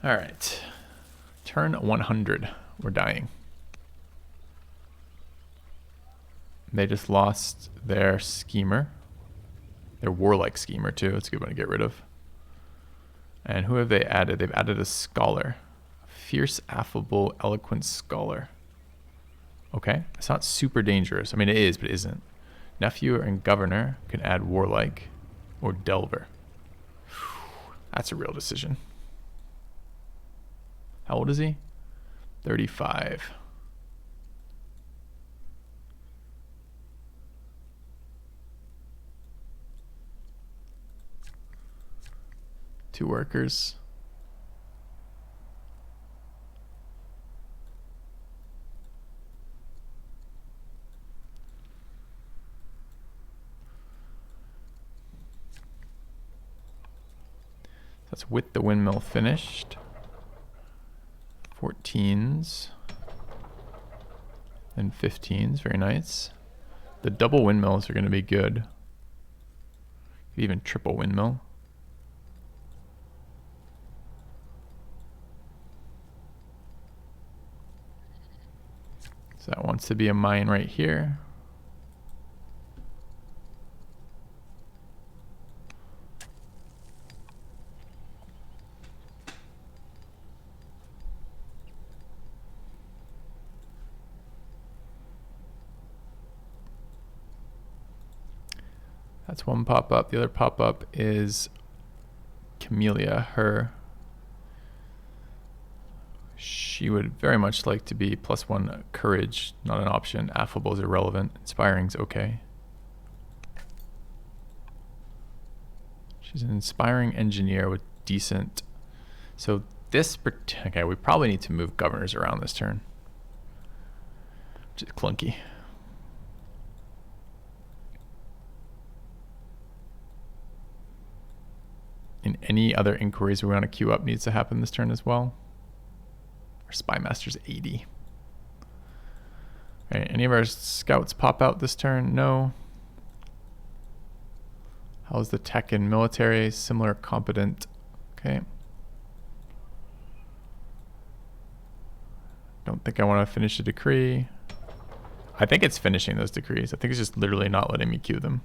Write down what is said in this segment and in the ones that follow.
All right. Turn 100. We're dying. They just lost their schemer. Their warlike schemer, too. It's a good one to get rid of. And who have they added? They've added a scholar. A fierce, affable, eloquent scholar. Okay. It's not super dangerous. I mean, it is, but it isn't. Nephew and governor can add warlike or delver. That's a real decision. How old is he? 35. Two workers. That's with the windmill finished. 14s. And 15s, very nice. The double windmills are going to be good. Even triple windmill. So that wants to be a mine right here. That's one pop-up. The other pop-up is Camellia, her. She would very much like to be +1 courage, not an option. Affable is irrelevant. Inspiring's okay. She's an inspiring engineer with decent. So this, okay, we probably need to move governors around this turn, which is clunky. And any other inquiries we want to queue up needs to happen this turn as well. Our spy master's 80. All right, any of our scouts pop out this turn? No. How's the tech and military? Similar, competent. Okay. Don't think I want to finish a decree. I think it's finishing those decrees. I think it's just literally not letting me queue them.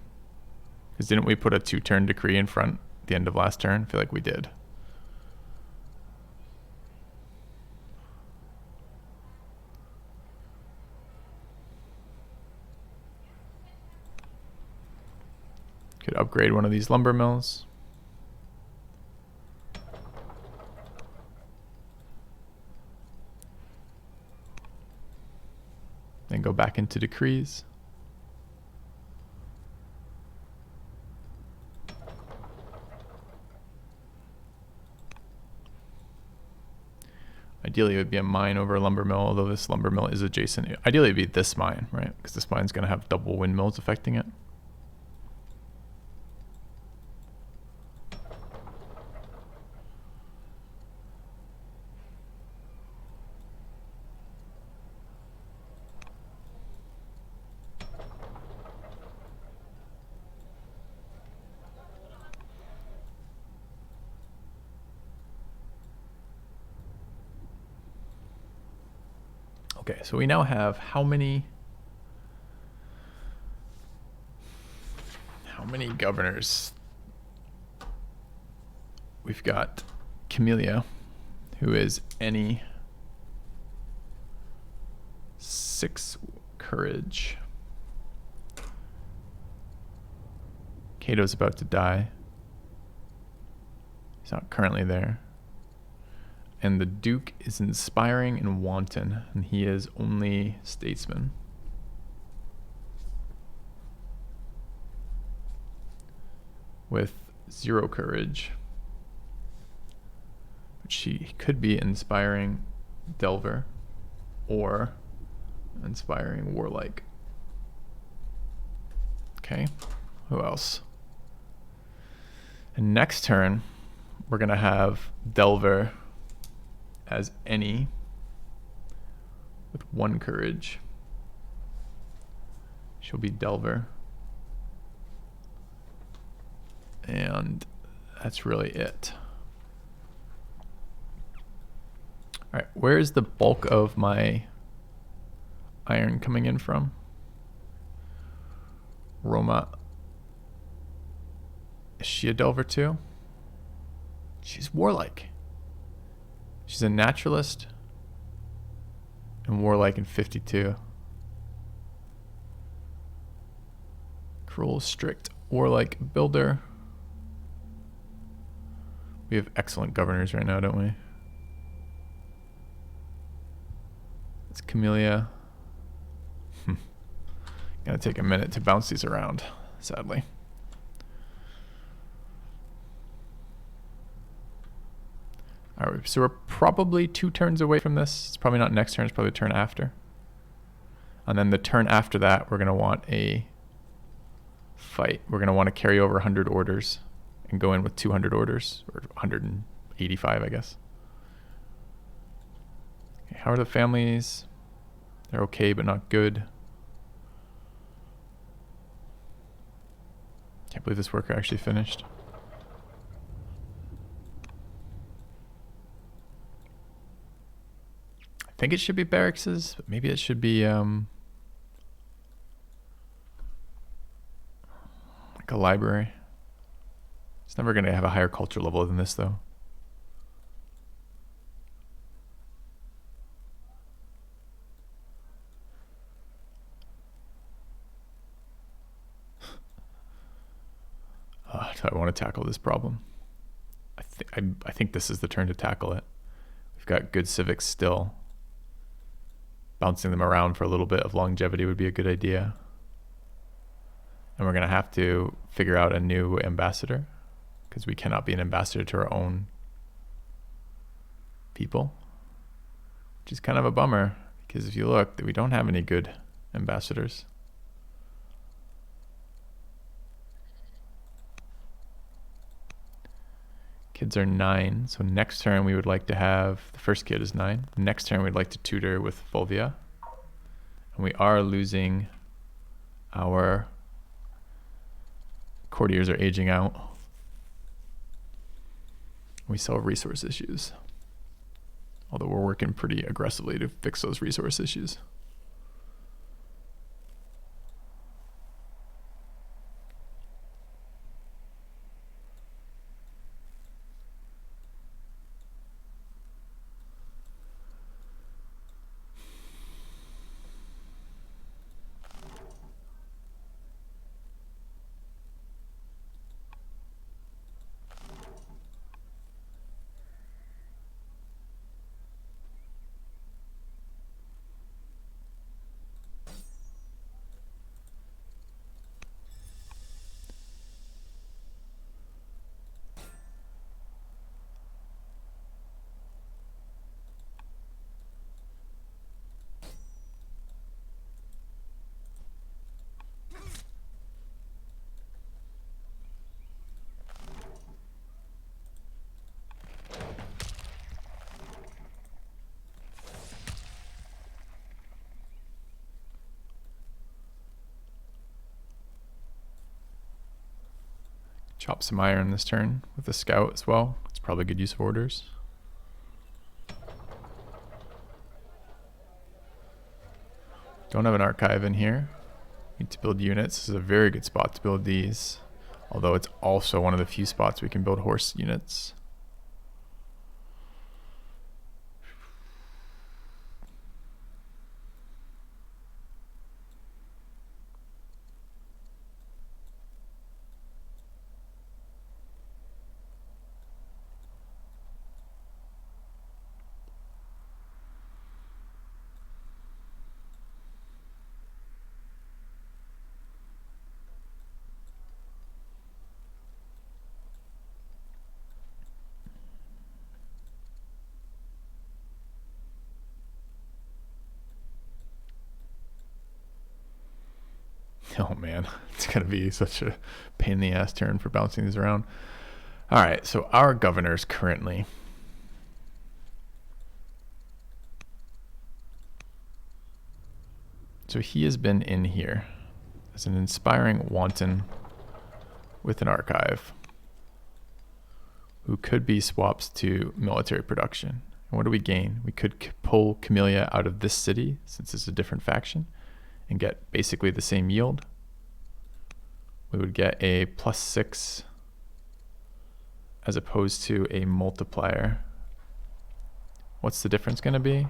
Because didn't we put a 2-turn decree in front at the end of last turn? I feel like we did. Could upgrade one of these lumber mills. Then go back into decrees. Ideally, it would be a mine over a lumber mill, although this lumber mill is adjacent. Ideally, it would be this mine, right? Because this mine's going to have double windmills affecting it. Okay, so we now have how many governors? We've got Camellia, who is any 6 courage. Cato's about to die. He's not currently there. And the Duke is inspiring and wanton, and he is only statesman. With 0 courage. But she could be inspiring delver or inspiring warlike. Okay, who else? And next turn, we're gonna have delver as any with 1 courage. She'll be delver. And that's really it. All right, where is the bulk of my iron coming in from? Roma. Is she a delver too? She's warlike. She's a naturalist and warlike in 52. Cruel, strict, warlike builder. We have excellent governors right now, don't we? It's Camellia. Gonna take a minute to bounce these around, sadly. All right, so we're probably 2 turns away from this. It's probably not next turn, it's probably the turn after. And then the turn after that, we're gonna want a fight. We're gonna want to carry over 100 orders and go in with 200 orders, or 185, I guess. Okay, how are the families? They're okay, but not good. Can't believe this worker actually finished. I think it should be barracks, but maybe it should be like a library. It's never going to have a higher culture level than this, though. Do I want to tackle this problem? I think this is the turn to tackle it. We've got good civics still. Bouncing them around for a little bit of longevity would be a good idea. And we're going to have to figure out a new ambassador, because we cannot be an ambassador to our own people, which is kind of a bummer, because if you look, we don't have any good ambassadors. Kids are 9, so next turn we would like to have, the first kid is 9. Next turn we'd like to tutor with Fulvia. And we are losing our courtiers are aging out. We still have resource issues, although we're working pretty aggressively to fix those resource issues. Chop some iron this turn with the scout as well. It's probably good use of orders. Don't have an archive in here. Need to build units. This is a very good spot to build these, although it's also one of the few spots we can build horse units. Oh man, it's gonna be such a pain in the ass turn for bouncing these around. All right, so our governors currently. So he has been in here as an inspiring wanton with an archive who could be swaps to military production. And what do we gain? We could pull Camellia out of this city, since it's a different faction, and get basically the same yield. We would get a +6 as opposed to a multiplier. What's the difference going to be?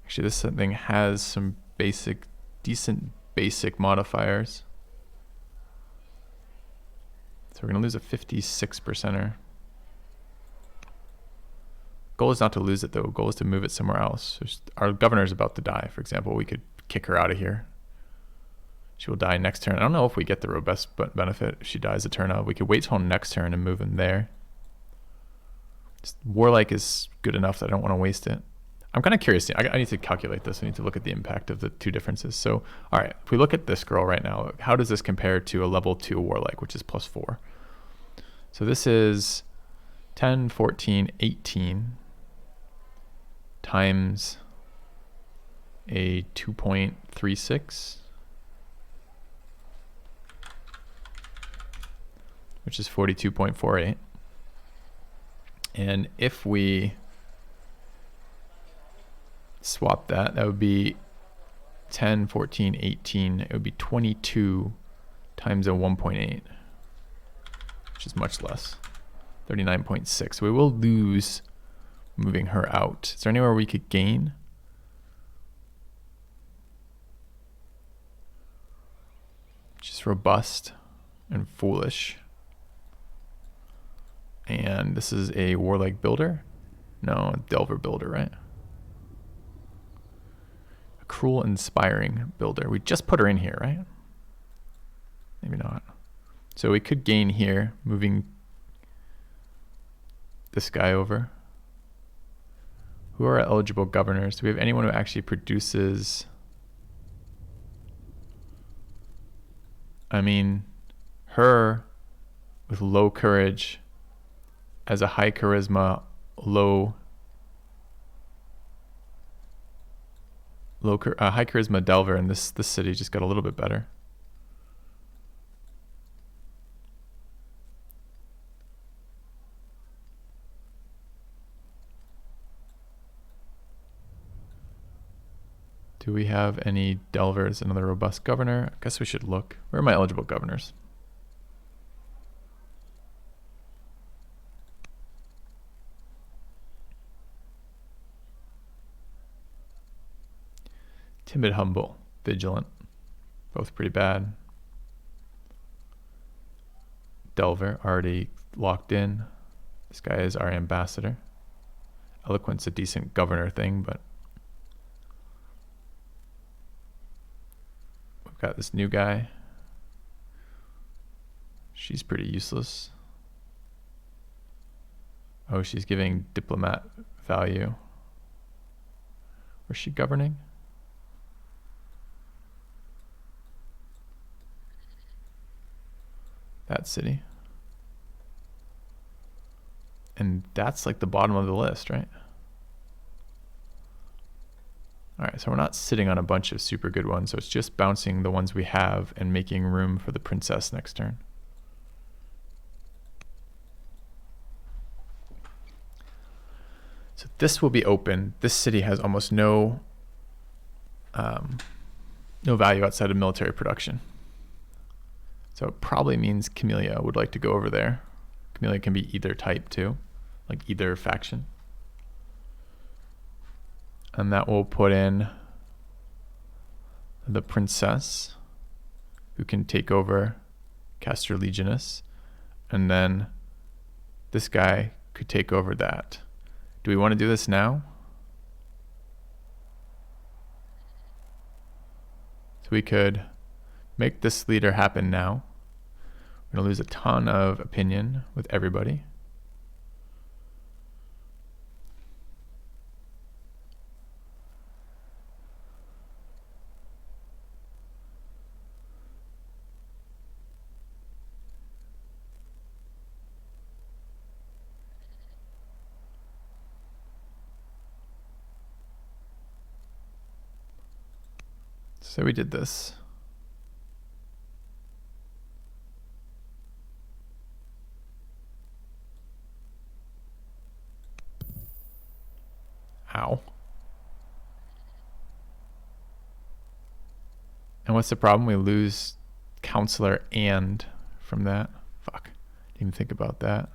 Actually, this thing has some decent basic modifiers. So we're going to lose a 56%er. Goal is not to lose it though. Goal is to move it somewhere else. Our governor is about to die, for example. We could kick her out of here. She will die next turn. I don't know if we get the robust benefit if she dies a turn out. We could wait till next turn and move in there. Just Warlike is good enough that I don't want to waste it. I'm kind of curious. I need to calculate this. I need to look at the impact of the two differences. So, all right, if we look at this girl right now, how does this compare to a level 2 Warlike, which is +4? So this is 10, 14, 18 times a 2.36, which is 42.48. And if we swap that, that would be 10, 14, 18. It would be 22 times a 1.8, which is much less, 39.6. So we will lose moving her out. Is there anywhere we could gain? Just robust and foolish. And this is a warlike builder. No, Delver builder, right? A cruel, inspiring builder. We just put her in here, right? Maybe not. So we could gain here, moving this guy over. Who are eligible governors? Do we have anyone who actually produces? I mean, her with low courage as a high charisma, high charisma Delver in this city just got a little bit better. Do we have any Delvers? Another robust governor? I guess we should look. Where are my eligible governors? Timid, humble, vigilant. Both pretty bad. Delver, already locked in. This guy is our ambassador. Eloquent's a decent governor thing, but we've got this new guy. She's pretty useless. Oh, she's giving diplomat value. Where's she governing? That city. And that's like the bottom of the list, right? All right, so we're not sitting on a bunch of super good ones, so it's just bouncing the ones we have and making room for the princess next turn. So this will be open. This city has almost no value outside of military production. So it probably means Camellia would like to go over there. Camellia can be either type too, like either faction. And that will put in the princess, who can take over Castor Legionis. And then this guy could take over that. Do we want to do this now? So we could make this leader happen now. We're going to lose a ton of opinion with everybody. So we did this. Ow. And what's the problem? We lose counselor and from that. Fuck. Didn't even think about that.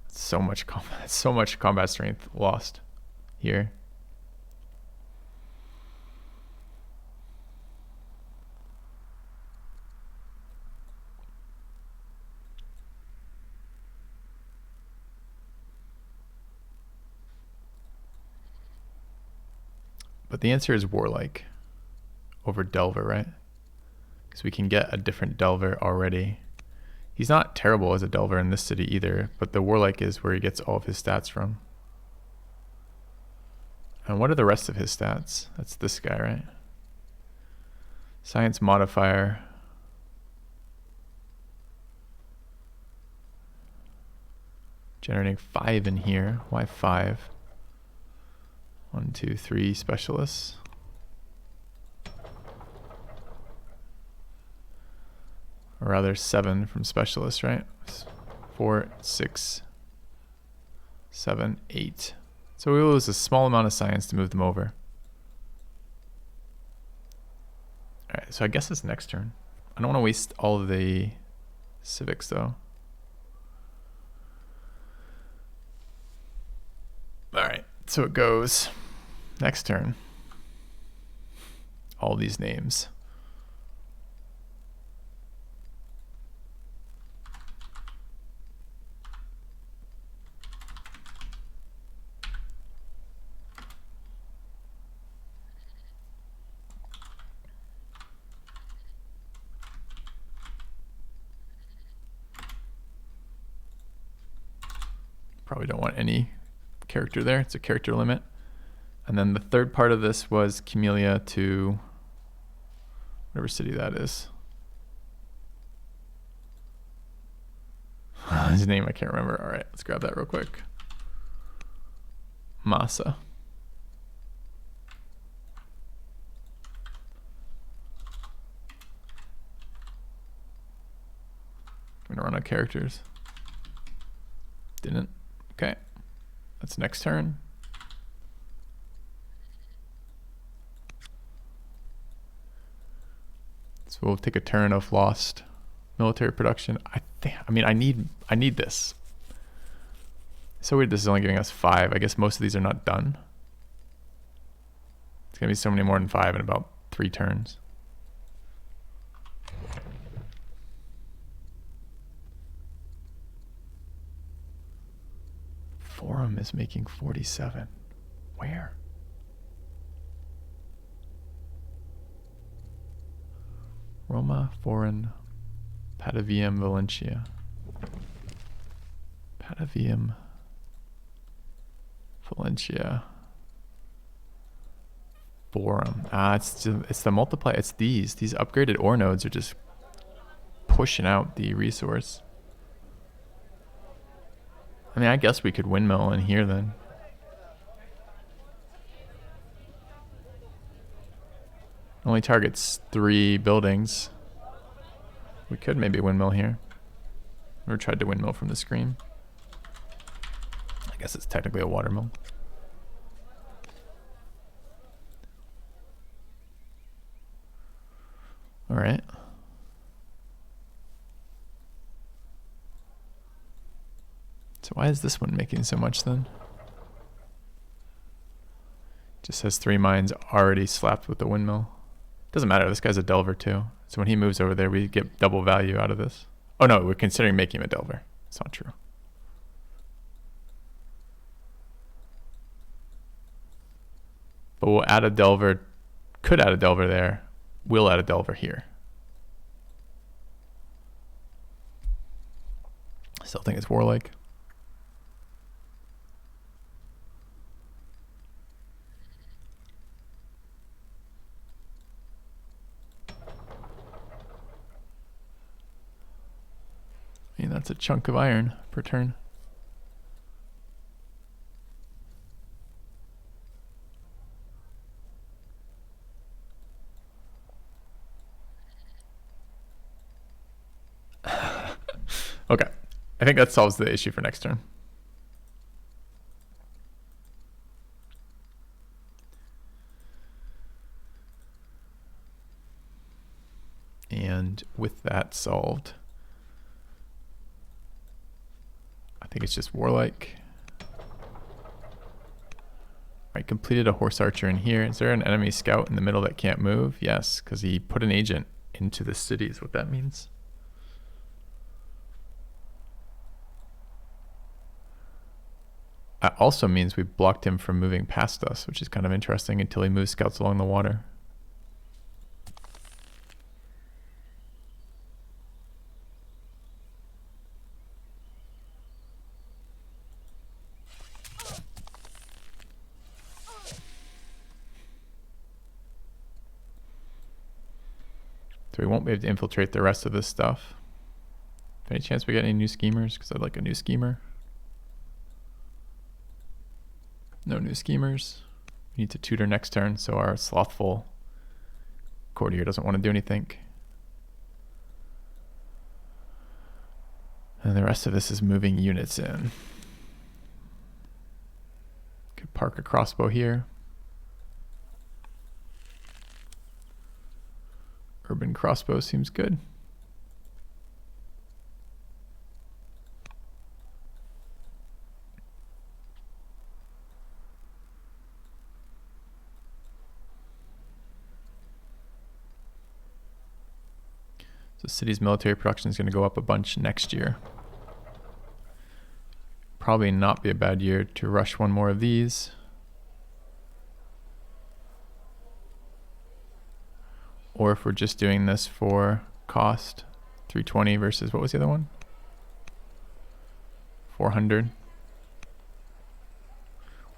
So much combat strength lost here. But the answer is Warlike over Delver, right? Because we can get a different Delver already. He's not terrible as a Delver in this city either, but the Warlike is where he gets all of his stats from. And what are the rest of his stats? That's this guy, right? Science modifier. Generating 5 in here. Why 5? 1, 2, 3 specialists. Or rather 7 from specialists, right? 4, 6, 7, 8. So we lose a small amount of science to move them over. Alright, so I guess it's next turn. I don't want to waste all of the civics though. Alright, so it goes next turn. All these names. Probably don't want any character there. It's a character limit. And then the third part of this was Camellia to whatever city that is. His name I can't remember. All right, let's grab that real quick. Massa. I'm gonna run out of characters. Didn't. Okay, that's next turn. So we'll take a turn of lost military production. I need this. So weird this is only giving us 5. I guess most of these are not done. It's gonna be so many more than 5 in about 3 turns. Forum is making 47. Where? Roma, Foreign, Patavium, Valencia. Patavium, Valencia. Forum. It's the multiply. It's these. These upgraded ore nodes are just pushing out the resource. I mean, I guess we could windmill in here then. Only targets 3 buildings. We could maybe windmill here. Or tried to windmill from the screen. I guess it's technically a watermill. All right. So why is this one making so much then? Just has 3 mines already slapped with the windmill. Doesn't matter, this guy's a delver too. So when he moves over there, we get double value out of this. Oh no, we're considering making him a delver. It's not true. But we'll add a delver, could add a delver there. We'll add a delver here. Still think it's warlike. I mean, that's a chunk of iron per turn. Okay, I think that solves the issue for next turn. with that solved. I think it's just warlike. I completed a horse archer in here. Is there an enemy scout in the middle that can't move? Yes, because he put an agent into the city is what that means. That also means we blocked him from moving past us, which is kind of interesting until he moves scouts along the water. So we won't be able to infiltrate the rest of this stuff. Any chance we get any new schemers? Because I'd like a new schemer. No new schemers. We need to tutor next turn, so our slothful courtier doesn't want to do anything. And the rest of this is moving units in. Could park a crossbow here. Urban crossbow seems good. So the city's military production is going to go up a bunch next year. Probably not be a bad year to rush one more of these. Or if we're just doing this for cost, 320 versus, what was the other one? 400.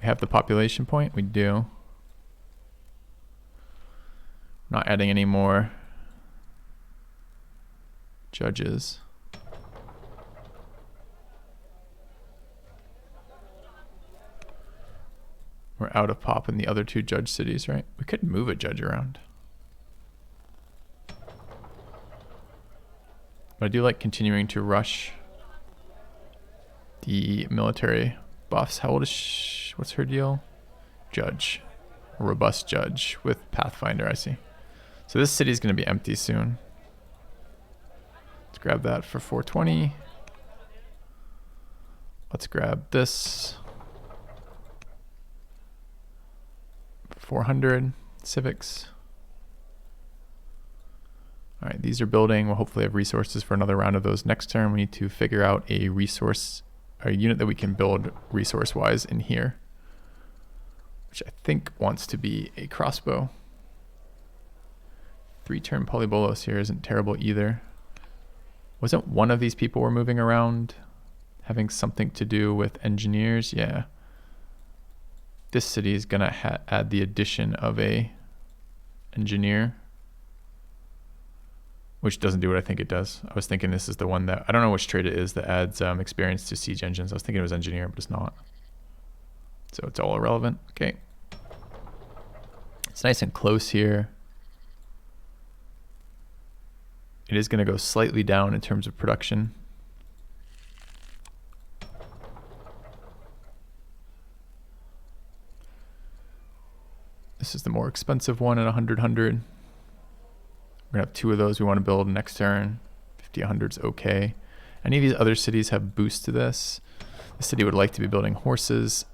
We have the population point, we do. Not adding any more judges. We're out of pop in the other two judge cities, right? We could move a judge around. But I do like continuing to rush the military buffs. How old is what's her deal? Judge. A robust judge with Pathfinder, I see. So this city is going to be empty soon. Let's grab that for 420. Let's grab this. 400 civics. All right, these are building. We'll hopefully have resources for another round of those next turn. We need to figure out a unit that we can build resource-wise in here, which I think wants to be a crossbow. 3-turn polybolos here isn't terrible either. Wasn't one of these people we're moving around having something to do with engineers? Yeah. This city is gonna add the addition of a engineer, which doesn't do what I think it does. I was thinking this is the one that, I don't know which trait it is that adds experience to siege engines. I was thinking it was engineer, but it's not. So it's all irrelevant. Okay. It's nice and close here. It is going to go slightly down in terms of production. This is the more expensive one at 100, 100. We're going to have 2 of those we want to build next turn. 50, 100 is okay. Any of these other cities have boosts to this. The city would like to be building horses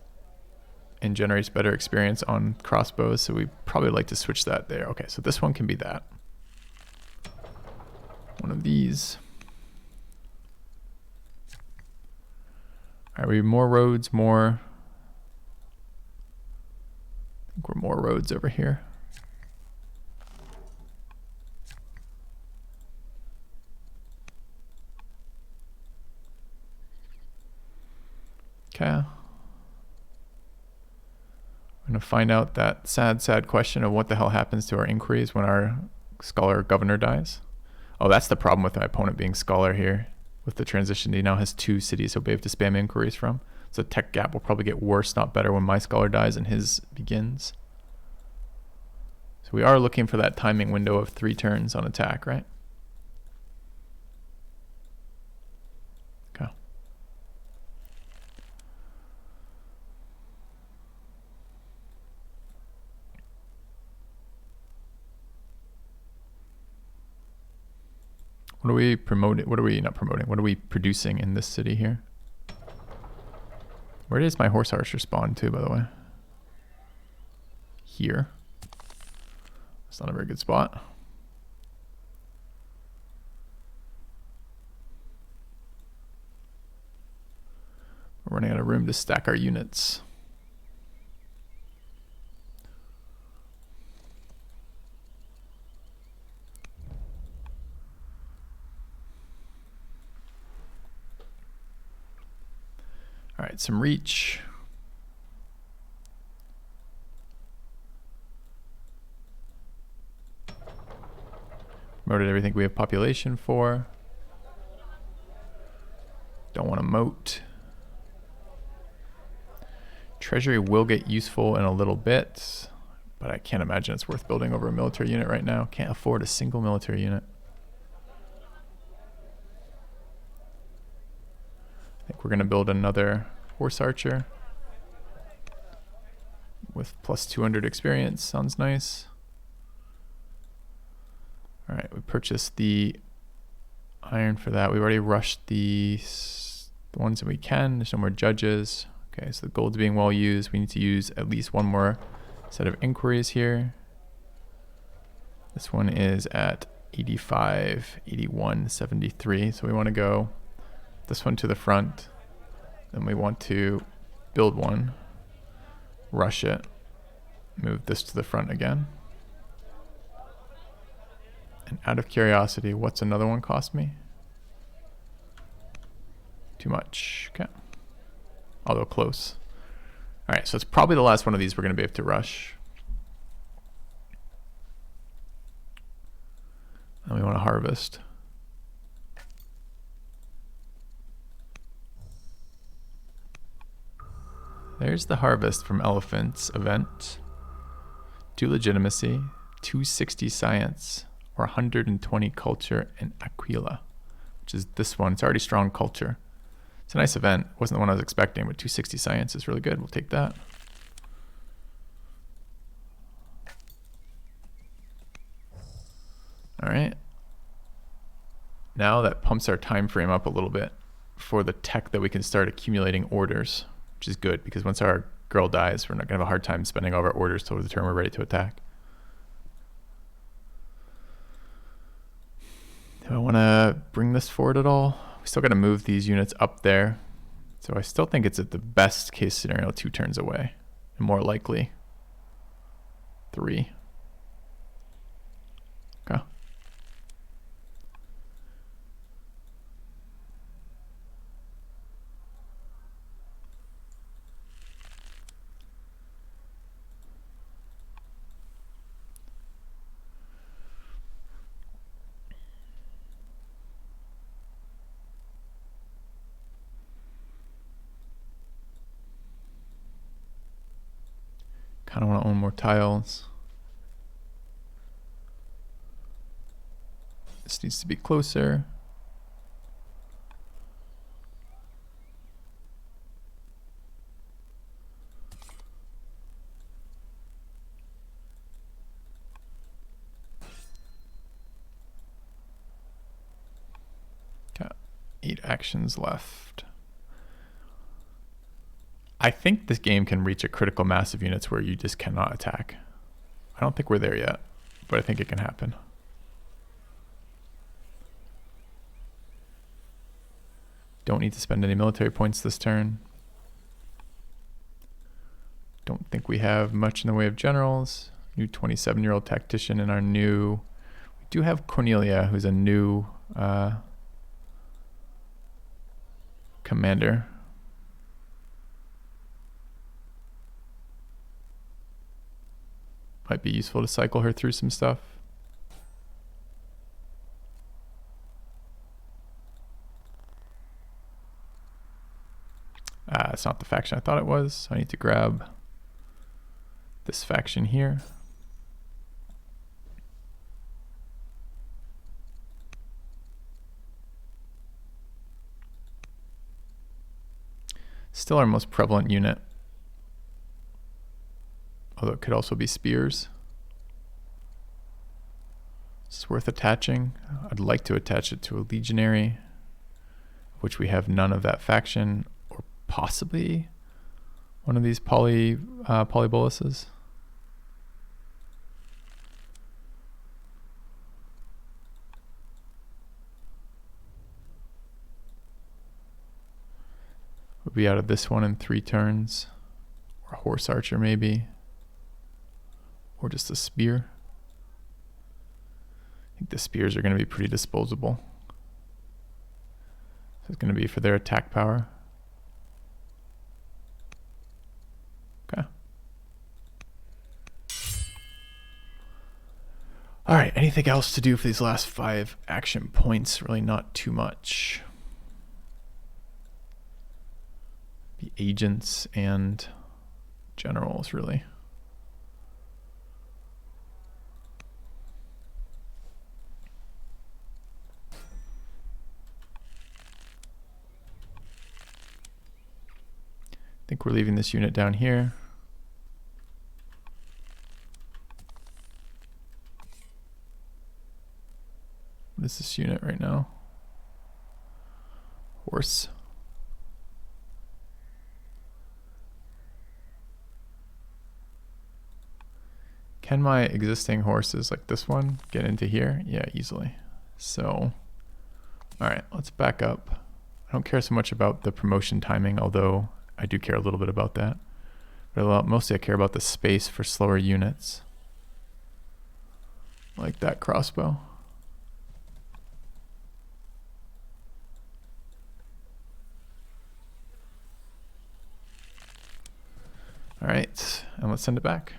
and generates better experience on crossbows, so we probably like to switch that there. Okay, so this one can be that. One of these. All right, we have more roads, more. I think we're more roads over here. Okay. I'm going to find out that sad, sad question of what the hell happens to our inquiries when our scholar governor dies. Oh, that's the problem with my opponent being scholar here. With the transition, he now has 2 cities he'll be able to spam inquiries from. So tech gap will probably get worse, not better, when my scholar dies and his begins. So we are looking for that timing window of 3 turns on attack, right? Okay. What are we promoting? What are we not promoting? What are we producing in this city here? Where does my horse archer spawn to, by the way? Here. It's not a very good spot. We're running out of room to stack our units. All right, some reach. Promoted everything we have population for. Don't want to moat. Treasury will get useful in a little bit, but I can't imagine it's worth building over a military unit right now. Can't afford a single military unit. I think we're going to build another horse archer with plus 200 experience. Sounds nice. All right, we purchased the iron for that. We've already rushed the ones that we can. There's no more judges. Okay, so the gold's being well used. We need to use at least one more set of inquiries here. This one is at 85, 81, 73. So we want to go this one to the front. Then we want to build one, rush it, move this to the front again. And out of curiosity, what's another one cost me? Too much. Okay. Although close. All right, so it's probably the last one of these we're going to be able to rush. And we want to harvest. There's the harvest from Elephant's event. 2 legitimacy, 260 science, or 120 culture and Aquila, which is this one. It's already strong culture. It's a nice event. Wasn't the one I was expecting, but 260 science is really good. We'll take that. All right. Now that pumps our time frame up a little bit for the tech that we can start accumulating orders, which is good because once our girl dies, we're not going to have a hard time spending all of our orders till the turn we're ready to attack. Do I want to bring this forward at all? We still got to move these units up there. So I still think it's at the best case scenario 2 turns away. And more likely 3. Okay. Kind of want to own more tiles. This needs to be closer. Got 8 actions left. I think this game can reach a critical mass of units where you just cannot attack. I don't think we're there yet, but I think it can happen. Don't need to spend any military points this turn. Don't think we have much in the way of generals. New 27-year-old tactician in our new... We do have Cornelia, who's a new commander. Might be useful to cycle her through some stuff. It's not the faction I thought it was. So I need to grab this faction here. Still our most prevalent unit. Although it could also be spears. It's worth attaching. I'd like to attach it to a legionary, which we have none of that faction, or possibly one of these polyboluses. We'll be out of this one in 3 turns, or a horse archer maybe, or just a spear. I think the spears are going to be pretty disposable. So it's going to be for their attack power. Okay. All right, anything else to do for these last 5 action points? Really not too much. The agents and generals, really. I think we're leaving this unit down here. What is this unit right now? Horse. Can my existing horses, like this one, get into here? Yeah, easily. So, all right, let's back up. I don't care so much about the promotion timing, although I do care a little bit about that. But mostly I care about the space for slower units. Like that crossbow. All right, and let's send it back.